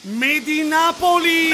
Made in Napoli,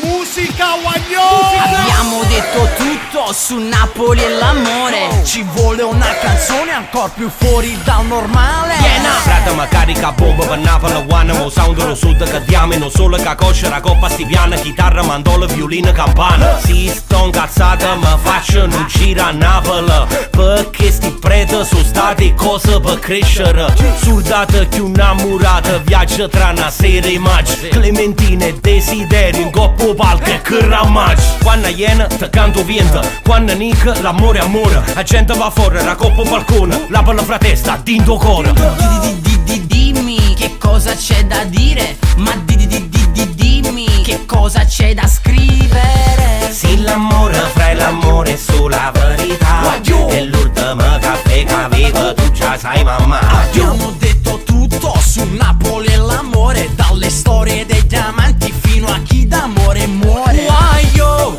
musica Waglio. Abbiamo detto tutto su Napoli e l'amore. Ci vuole una canzone ancora più fuori dal normale. Frate ma carica bomba per Napoli, One, mo sound lo sud che diamo. Non solo che cosce, la coppa stiviana, chitarra, mandola, violino, campana. Si sto incazzata, ma faccio un giro a Napoli, perché sti preti sono stati cose per crescere. Soldati più innamorati, viaggio tra una serie immagini. Clementina e desiderio, in coppo palco e che ramaggi. Quando iena, te canto vento, quando Nick, l'amore è amore. La gente va fuori, la coppa balcone, la palla fra testa, dinto cuore. Dimmi che cosa c'è da dire, ma dimmi che cosa c'è da scrivere. Sì, l'amore fra l'amore è sulla verità, e l'ultimo caffè che avevo tu già sai mamma. Abbiamo detto tutto su Napoli e l'amore, dalle storie degli amanti fino a chi d'amore muore. Waglio,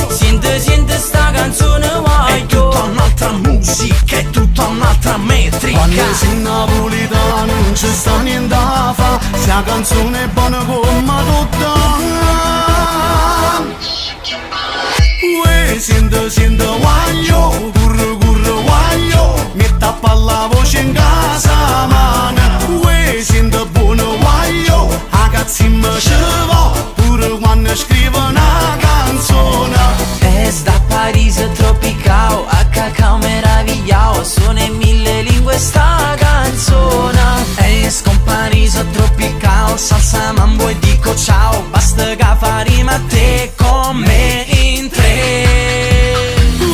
sente sta canzone, Waglio. È tutta un'altra musica, è tutta un'altra metrica. Quando sei napolitano non c'è sta niente da fa, sia canzone è buona come tutta. Uè, sente Waglio, curre Waglio, mi tappa la voce in casa mana. Uè, sente buono Waglio, a cazzi mi ci va, pure quando scrivo una canzone. Es da Parigi tropicale, a cacao meravigliao, sono in mille lingue sta canzone. Es con Parigi tropicale, salsa mambo e dico ciao, basta che fa rima a te con me in tre.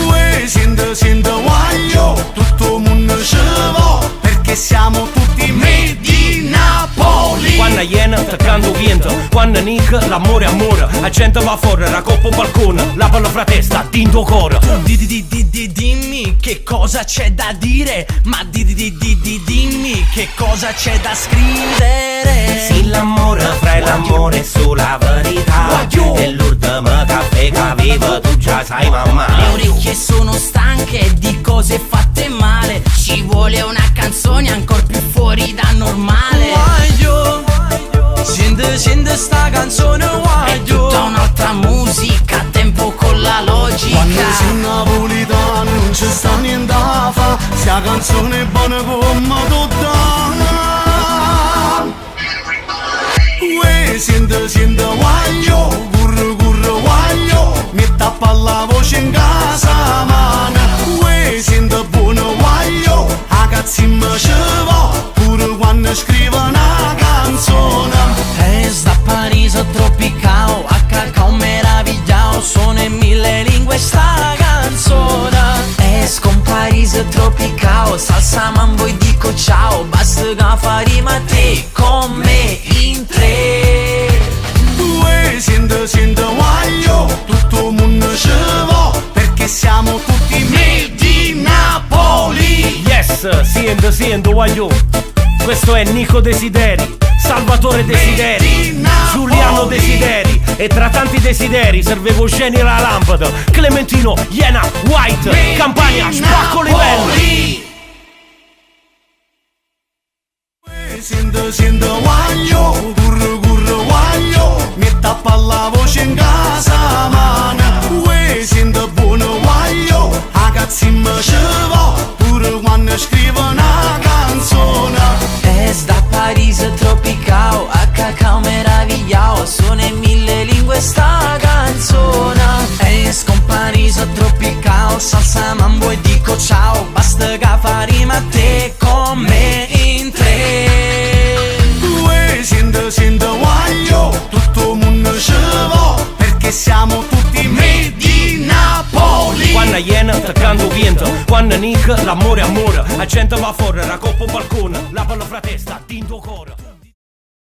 Uè, sente Waglio, tutto il mondo ci va, perché siamo tutti made in Napoli. Quando iena, te canto vento, quando Nick, l'amore è amore. La gente va fuori, la coppa balcone, la palla fra testa, dinto cuore. Dimmi che cosa c'è da dire, ma dimmi che cosa c'è da scrivere. Sì, l'amore fra l'amore è sulla verità, e l'ultimo caffè che avevo tu già sai mamma. Le orecchie sono stanche di cose fatte male, ci vuole una canzone ancora più fuori da normale. Waglio, scende sta canzone, Waglio. È tutta un'altra musica, a tempo con la logica. Quando sei napolitano non c'è sta niente da fa, sia canzone è buona come tutta. Uè, sente Waglio, curre Waglio, mi tappa la voce in casa mana. Uè, sente buono Waglio, a cazzi mi ci va, pure quando scrivo una canzone. Es da Parigi tropicale, a cacao meravigliao, sono in mille lingue sta canzone. Es con Parigi tropicale, salsa mambo e dico ciao, basta che fa rima a te con me in tre. Uè, sente Waglio, tutto il mondo ci va, perché siamo tutti made in Napoli. Yes, siendo Waglio. Questo è Nico Desideri, Salvatore Desideri, Giuliano Desideri, e tra tanti desideri servevo sceni alla lampada. Clementino, Iena, White, Campania, spacco livello. Sente Waglio, curre Waglio, mi tappa la voce in casa mana. Uè, sente buono Waglio, a cazzi mi ci va, pure quando scrivo una canzone. Es da Parigi tropicale, a cacao meravigliao, sono in mille lingue sta canzone. Es con Parigi tropicale, salsa mambo e dico ciao, basta che fa rima a te con me in tre. Uè, sente Waglio, tutto il mondo ci va, perché siamo tutti made in Napoli. Quando iena, te canto vento, quando Nick, l'amore è amore. La gente va fuori, la coppa balcone, la palla fra testa, dinto cuore.